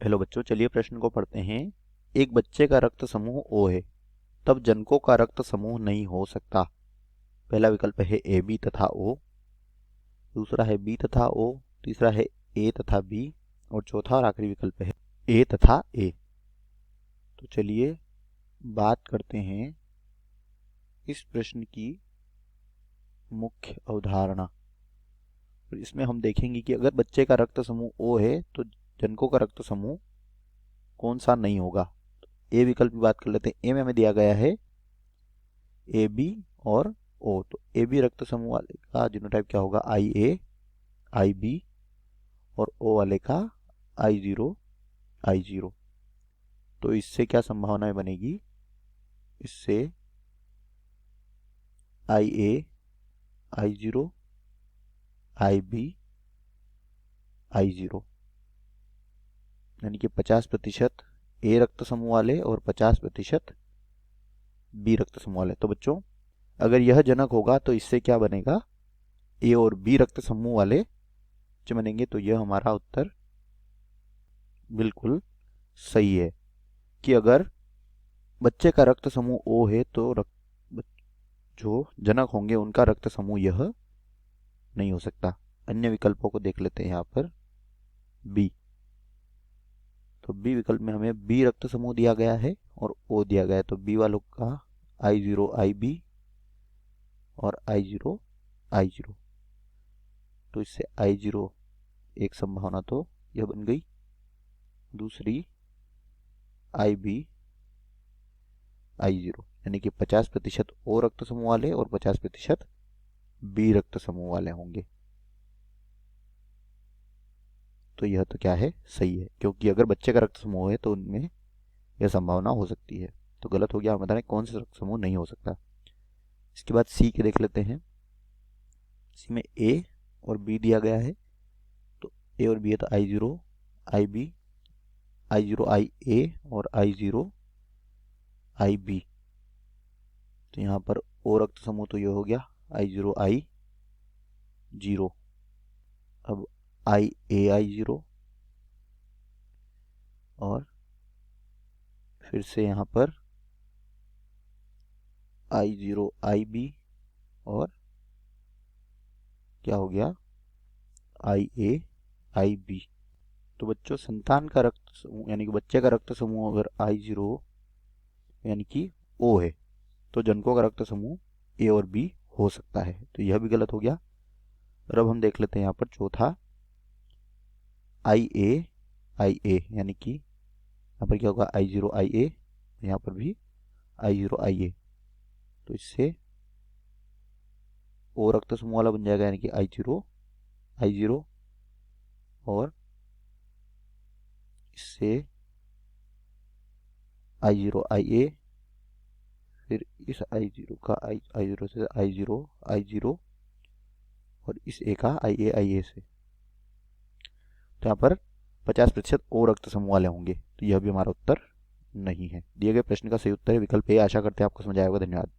Hello बच्चों, चलिए प्रश्न को पढ़ते हैं। एक बच्चे का रक्त समूह ओ है, तब जनकों का रक्त समूह नहीं हो सकता। पहला विकल्प है ए बी तथा ओ, दूसरा है बी तथा ओ, तीसरा है ए तथा बी और चौथा और आखिरी विकल्प है ए तथा ए। तो चलिए बात करते हैं इस प्रश्न की मुख्य अवधारणा। और इसमें हम देखेंगे कि अगर बच्चे का रक्त समूह ओ है तो जनकों का रक्त समूह कौन सा नहीं होगा। ए विकल्प की बात कर लेते हैं। ए में हमें दिया गया है ए बी और ओ। तो ए बी रक्त समूह वाले का जीनोटाइप क्या होगा? आई ए, आई बी। और ओ वाले का आई जीरो, आई जीरो। तो इससे क्या संभावनाएं बनेगी? इससे आई ए, आई जीरो, आई बी, आई जीरो, यानी कि 50% ए रक्त समूह वाले और 50% बी रक्त समूह वाले। तो बच्चों, अगर यह जनक होगा तो इससे क्या बनेगा? ए और बी रक्त समूह वाले जो बनेंगे। तो यह हमारा उत्तर बिल्कुल सही है कि अगर बच्चे का रक्त समूह ओ है तो जो जनक होंगे उनका रक्त समूह यह नहीं हो सकता। अन्य विकल्पों को देख लेते हैं यहाँ पर। बी, तो बी विकल्प में हमें बी रक्त समूह दिया गया है और ओ दिया गया है। तो बी वालों का आई जीरो, आई बी और आई जीरो, आई जीरो। तो इससे आई जीरो एक संभावना तो यह बन गई। दूसरी आई बी, आई जीरो, यानी कि 50% ओ रक्त समूह वाले और 50% बी रक्त समूह वाले होंगे। तो यह तो क्या है? सही है, क्योंकि अगर बच्चे का रक्त समूह है तो उनमें यह संभावना हो सकती है। तो गलत हो गया। हम बताएं कौन सा रक्त समूह नहीं हो सकता। इसके बाद सी के देख लेते हैं। सी में ए और बी दिया गया है। तो ए और बी है तो आई जीरो, आई बी, आई जीरो, आई ए और आई जीरो, आई बी। तो यहाँ पर ओ रक्त समूह तो यह हो गया आई जीरो, आई जीरो। अब आई ए, आई जीरो और फिर से यहाँ पर आई जीरो, आई बी और क्या हो गया? आई ए, आई बी। तो बच्चों, संतान का रक्त समूह यानी कि बच्चे का रक्त समूह अगर आई जीरो यानी कि ओ है तो जनकों का रक्त समूह ए और बी हो सकता है। तो यह भी गलत हो गया। और अब हम देख लेते हैं यहाँ पर चौथा आई ए, आई ए, यानी कि यहाँ पर क्या होगा? आई जीरो, आई ए, यहाँ पर भी आई जीरो, आई ए। तो इससे ओ रक्त समूह वाला बन जाएगा, यानी कि आई जीरो, आई जीरो और इससे आई जीरो, आई ए, फिर इस आई जीरो का आई जीरो से आई जीरो, आई जीरो और इस ए का आई ए, आई ए से। तो यहाँ पर 50% ओ रक्त समूह वाले होंगे। तो यह भी हमारा उत्तर नहीं है। दिए गए प्रश्न का सही उत्तर है विकल्प ए। आशा करते हैं आपको समझ आया होगा। धन्यवाद।